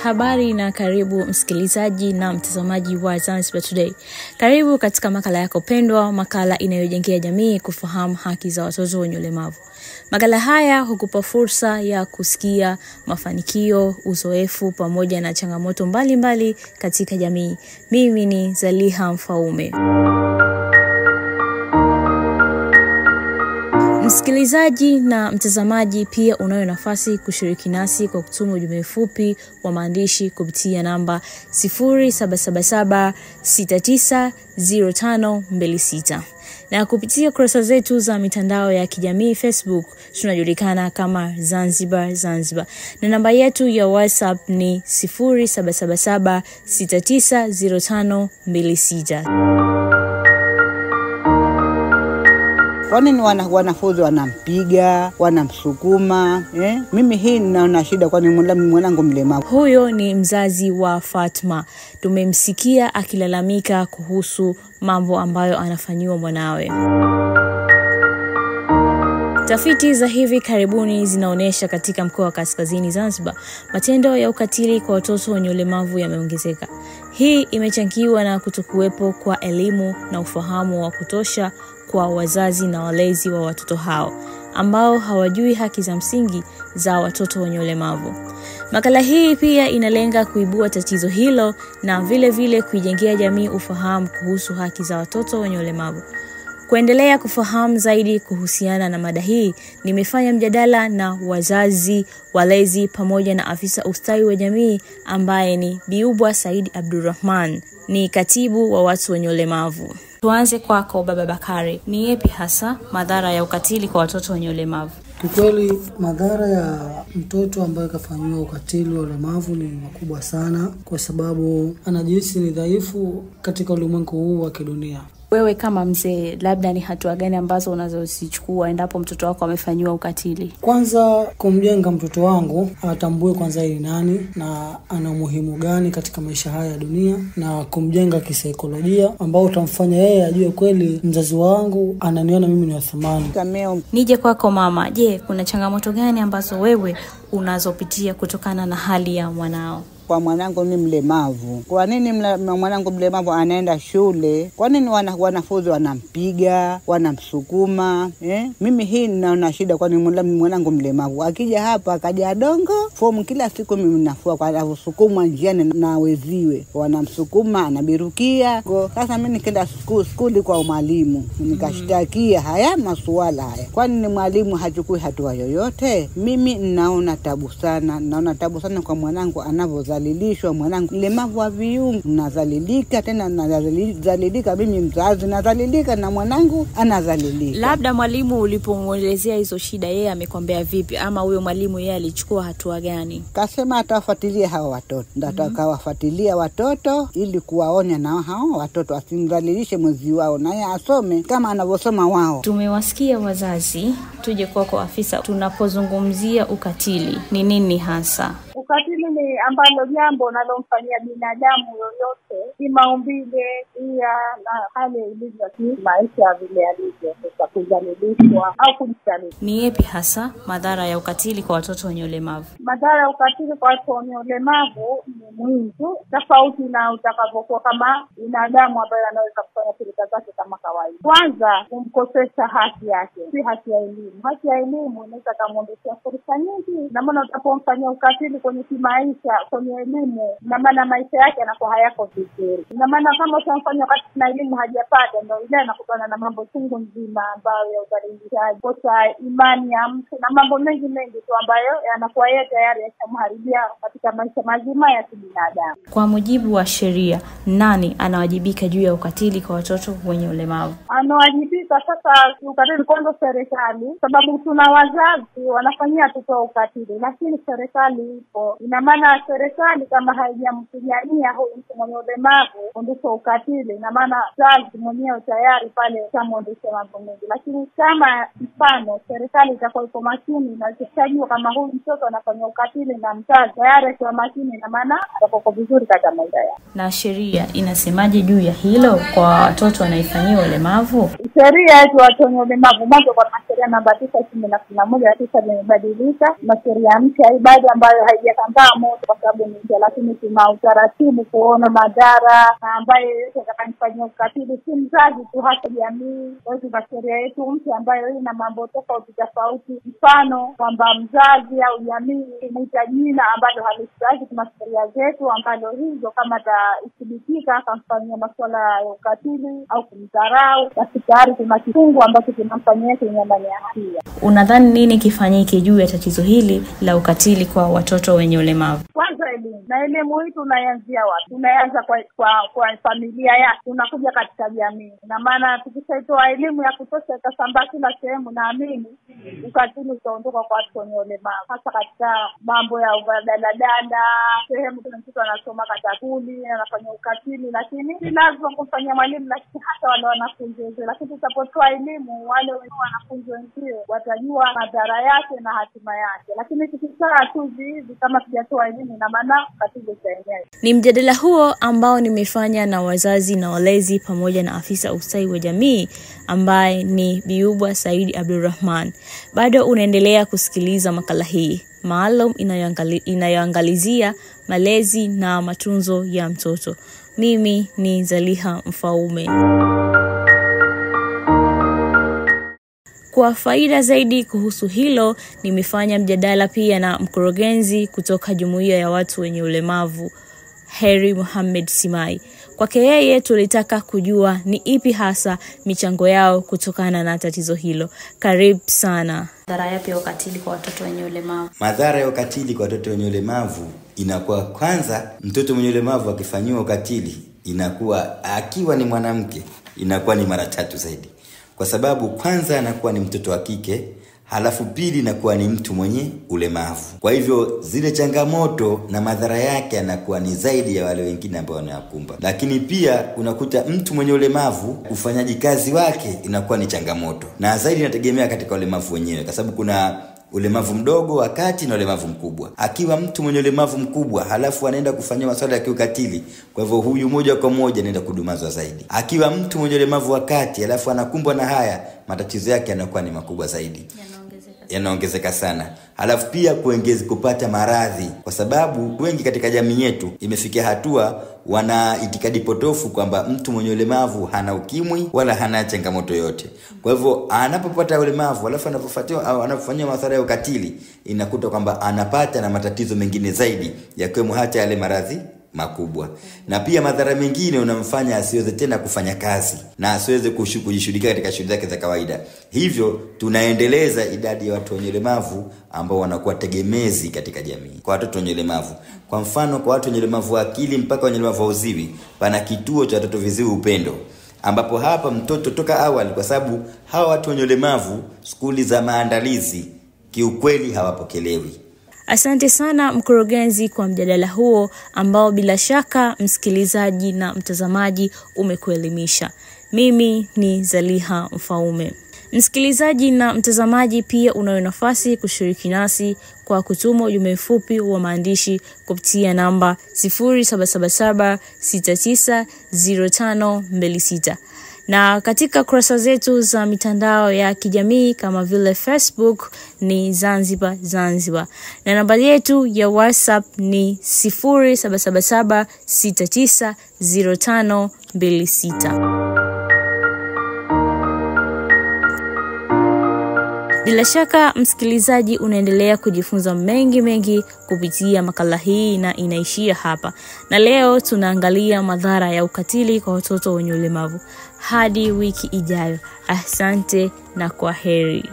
Habari na karibu msikilizaji na mtazamaji wa Zanzibar Today. Karibu katika makala yako pendwa, makala inayojengea jamii kufahamu haki za watoto wenye ulemavu. Makala haya hukupa fursa ya kusikia mafanikio, uzoefu pamoja na changamoto mbalimbali katika jamii. Mimi ni Zaliha Mfaume. Msikilizaji na mtazamaji, pia unayo nafasi kushiriki nasi kwa kutuma ujumbe mfupi wa maandishi kupitia namba 0777690526 na kupitia kurasa zetu za mitandao ya kijamii. Facebook tunajulikana kama Zanzibar, na namba yetu ya WhatsApp ni 0777690526. Kwani wanafunzi wanampiga, wanamsukuma, Mimi hii ninaona shida kwani mwanangu mlemavu. Huyo ni mzazi wa Fatma. Tumemsikia akilalamika kuhusu mambo ambayo anafanyiwa mwanawe. Tafiti za hivi karibuni zinaonesha katika mkoa wa Kaskazini Zanzibar, matendo ya ukatili kwa watoto wenye ulemavu yameongezeka. Hii imechangiwa na kutokuwepo kwa elimu na ufahamu wa kutosha kwa wazazi na walezi wa watoto hao, ambao hawajui haki za msingi za watoto wenye ulemavu. Makala hii pia inalenga kuibua tatizo hilo na vile vile kuijengea jamii ufahamu kuhusu haki za watoto wenye ulemavu. Kuendelea kufahamu zaidi kuhusiana na mada hii, nimefanya mjadala na wazazi, walezi pamoja na afisa ustawi wa jamii ambaye ni Biubwa Said Abdurrahman, ni katibu wa watu wenye ulemavu. Tuanze kwako Baba Bakari. Ni yapi hasa madhara ya ukatili kwa watoto wenye ulemavu? Kikweli madhara ya mtoto ambaye kafanyiwa ukatili wa ulemavu ni makubwa sana, kwa sababu anajihisi ni dhaifu katika ulimwengu huu wa kidunia. Wewe kama mzee, labda ni hatua gani ambazo unazozichukua endapo mtoto wako amefanyiwa ukatili? Kwanza, kumjenga mtoto wangu atambue kwanza yeye nani na ana umuhimu gani katika maisha haya ya dunia, na kumjenga kisaikolojia ambao utamfanya yeye ajue kweli mzazi wangu ananiona mimi ni wa thamani. Nije kwako mama. Je, kuna changamoto gani ambazo wewe unazopitia kutokana na hali ya mwanao? Kwa mwanangu ni mlemavu. Kwa nini mwanangu mlemavu anaenda shule? Kwa nini wanafunzi wanampiga, wanamsukuma? Mimi hii ninaona shida kwani mwanangu mlemavu. Akija hapa akaja dongo, fomu kila siku mimi nafua kwa kusukuma njiani na weziwe. Wanamsukuma, anabirukia. Sasa mimi nikaenda skuli kwa mwalimu. Nikashtakia haya masuala haya. Kwani mwalimu hachukui hatua yoyote? Mimi ninaona tabu sana kwa mwanangu anavozalilishwa. Mwanangu mlemavu wa viungo, nazalilika tena nazalilika mimi mzazi, nazalilika na mwanangu anazalilika. Labda mwalimu ulipomuelezea hizo shida, yeye amekwambia vipi, ama huyo mwalimu yeye alichukua hatua gani? Kasema atafuatilia hao watoto. Atakawafuatilia watoto ili kuwaonya na hao watoto asimdhalilishe mwenzi wao, naye asome kama anavyosoma wao. Tumewasikia wazazi. Tuje kwako afisa. Tunapozungumzia ukatili, ni nini hasa? Ukatili ni ambalo jambo unalomfanyia binadamu yoyote, si maumbile pia na hali ilivyo maisha vile alivyo, kwa kudhalilishwa au kujitahidi. Ni yapi hasa madhara ya ukatili kwa watoto wenye ulemavu? Madhara ya ukatili kwa watoto wenye ulemavu ni muhimu, tofauti na utakapokuwa kama binadamu ambaye anaweza kufanya pilika zake kama kawaida. Kwanza, kumkosesha haki yake, si haki ya elimu. Haki ya elimu inaweza kumwondeshea fursa nyingi, na maana utapomfanyia ukatili kwenye maisha, kwenye elimu, na maana maisha yake yanakuwa hayako vizuri. Na maana kama utamfanya wakati na elimu hajapata, ndio ile anakutana na mambo chungu nzima ambayo ya udhalilishaji, kosa imani ya mtu na mambo mengi tu ambayo yanakuwa yeye tayari yashamharibia katika maisha mazima ya kibinadamu. Kwa mujibu wa sheria, nani anawajibika juu ya ukatili kwa watoto wenye ulemavu? Anawajibika sasa ukatili kwanza serikali, sababu tuna wazazi wanafanyia watoto ukatili, lakini serikali ipo. Ina maana serikali kama haijampigia huyu mtu mwenye ulemavu fundisha ukatili, na maana mzazi mwenyewe tayari pale chamwondesha mambo mengi. Lakini kama mfano serikali itakuwa iko makini na ikishajua kama huyu mtoto anafanya ukatili na mzazi tayari kwa makini, na maana atakuwa vizuri katika maisha yake. Na sheria inasemaje juu ya hilo kwa watoto wanaifanyia ulemavu? Sheria yetu watu wenye ulemavu mwanzo kwa sheria namba 9/2011 imebadilika, na sheria mpya ibada ambayo haijakamata moto kwa sababu ni mpya, lakini tuna utaratibu kuona madhara ambayo yatakayofanywa ukatili si mzazi tu, hata jamii. Kwa hiyo tuna sheria yetu mpya ambayo ina mambo tofauti, mfano kwamba mzazi au jamii inaita jina ambalo halistahili. Tuna sheria zetu ambalo hizo kama itathibitika akamfanyia masuala ya ukatili au kumdharau, basi tayari kuna kifungu ambacho kinamfanyia kinyama ya hatia. Unadhani nini kifanyike juu ya tatizo hili la ukatili kwa watoto wenye ulemavu? Kwanza elimu. Na elimu hii tunaanzia wapi? Tunaanza kwa familia yake, tunakuja katika jamii. Na maana tukishaitoa elimu ya kutosha itasambaa kila sehemu, naamini ukatili utaondoka kwa watu wenye ulemavu, hasa katika mambo ya daladala, sehemu kuna mtoto anasoma katakuli anafanya ukatili, lakini si lazima kumfanyia mwalimu, lakini hata wale wanafunzi wenzao. Lakini tutapotoa elimu, wale wanafunzi wenzao watajua madhara yake na hatima yake. Lakini tukikaa tu hivi kama tujatoa elimu, na maana ukatili utaenea. Ni mjadala huo ambao nimefanya na wazazi na walezi pamoja na afisa ustawi wa jamii ambaye ni Biubwa Said Abdulrahman. Bado unaendelea kusikiliza makala hii maalum inayoangalizia malezi na matunzo ya mtoto. Mimi ni Zaliha Mfaume. Kwa faida zaidi kuhusu hilo, nimefanya mjadala pia na mkurugenzi kutoka Jumuiya ya Watu wenye Ulemavu, Heri Mohamed Simai. Kwake yeye tulitaka kujua ni ipi hasa michango yao kutokana na tatizo hilo. Karibu sana. Madhara yapi ya ukatili kwa watoto wenye ulemavu? Madhara ya ukatili kwa watoto wenye ulemavu inakuwa, kwanza, mtoto mwenye ulemavu akifanyiwa ukatili inakuwa, akiwa ni mwanamke, inakuwa ni mara 3 zaidi. Kwa sababu kwanza anakuwa ni mtoto wa kike, halafu pili inakuwa ni mtu mwenye ulemavu. Kwa hivyo zile changamoto na madhara yake yanakuwa ni zaidi ya wale wengine ambao wanakumba. Lakini pia unakuta mtu mwenye ulemavu ufanyaji kazi wake inakuwa ni changamoto. Na zaidi inategemea katika ulemavu wenyewe, kwa sababu kuna ulemavu mdogo, wakati na ulemavu mkubwa. Akiwa mtu mwenye ulemavu mkubwa halafu anaenda kufanyia masuala ya kiukatili, kwa hivyo huyu moja kwa moja anaenda kudumazwa zaidi. Akiwa mtu mwenye ulemavu wakati halafu anakumbwa na haya, matatizo yake yanakuwa ni makubwa zaidi, yanaongezeka sana. Halafu pia kupata maradhi, kwa sababu wengi katika jamii yetu imefikia hatua wana itikadi potofu kwamba mtu mwenye ulemavu hana ukimwi wala hana changamoto yote. Kwa hivyo anapopata ulemavu halafu anapofanywa madhara ya ukatili, inakuta kwamba anapata na matatizo mengine zaidi, yakiwemo hata yale maradhi makubwa. Na pia madhara mengine unamfanya asiweze tena kufanya kazi na asiweze kujishughulikia katika shughuli zake za kawaida. Hivyo tunaendeleza idadi ya watu wenye ulemavu ambao wanakuwa tegemezi katika jamii. Kwa watoto wenye ulemavu, kwa mfano, kwa watu wenye ulemavu wa akili mpaka wenye ulemavu wa uziwi, pana kituo cha watoto viziwi Upendo, ambapo hapa mtoto toka awali, kwa sababu hawa watu wenye ulemavu skuli za maandalizi kiukweli hawapokelewi. Asante sana mkurugenzi kwa mjadala huo ambao bila shaka msikilizaji na mtazamaji umekuelimisha. Mimi ni Zaliha Mfaume. Msikilizaji na mtazamaji, pia unayo nafasi kushiriki nasi kwa kutuma ujumbe mfupi wa maandishi kupitia namba 0777690526. Na katika kurasa zetu za mitandao ya kijamii kama vile Facebook ni Zanzibar. Na nambari yetu ya WhatsApp ni 0777690526. Bila shaka msikilizaji unaendelea kujifunza mengi kupitia makala hii, na inaishia hapa. Na leo tunaangalia madhara ya ukatili kwa watoto wenye ulemavu. Hadi wiki ijayo. Asante na kwaheri.